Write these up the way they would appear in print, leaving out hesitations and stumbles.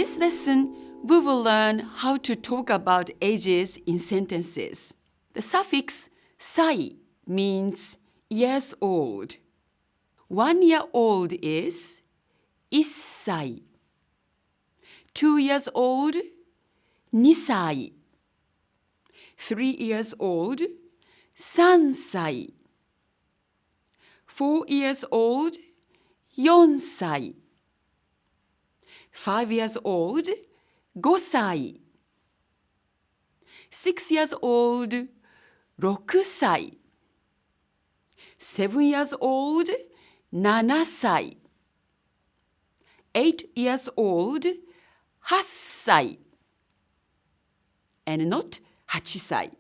this lesson, we will learn how to talk about ages in sentences. The suffix sai means years old. 1 year old is 1歳. 2 years old, 2歳. 3 years old, 3歳. 4 years old, 4歳. 5 years old, 5歳. 6 years old, 6歳. 7 years old, 7歳. 8 years old, 8歳. And not 8歳.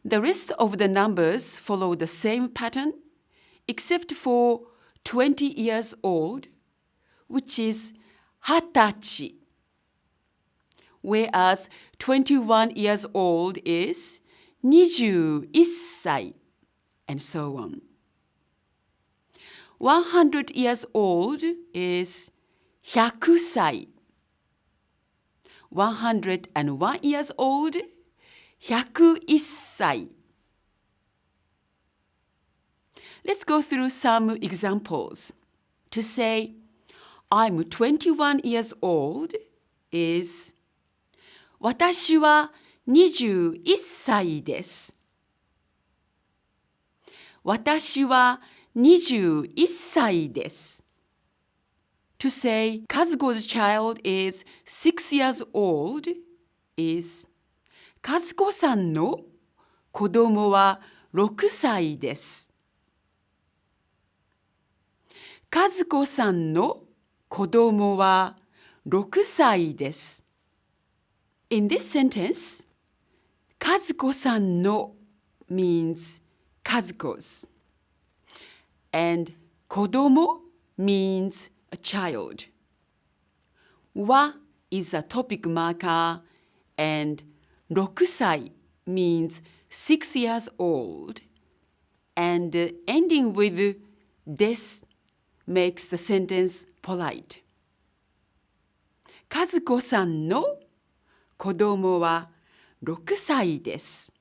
The rest of the numbers follow the same pattern, except for 20 years old, which is 20歳, whereas 21 years old is 21歳, and so on. 100 years old is 100歳. 101 years old, 101歳. Let's go through some examples. To say, I'm 21 years old is 私は21歳です。私は21歳です。To say, Kazuko's child is 6 years old is 和子さんの子供は6歳です。和子さんの子供は6歳です。In this sentence, 和子さんの means Kazuko's, and 子供 means a child. は is a topic marker, and 6歳 means 6 years old, and ending with です makes the sentence polite. 和子さんの子供は6歳です。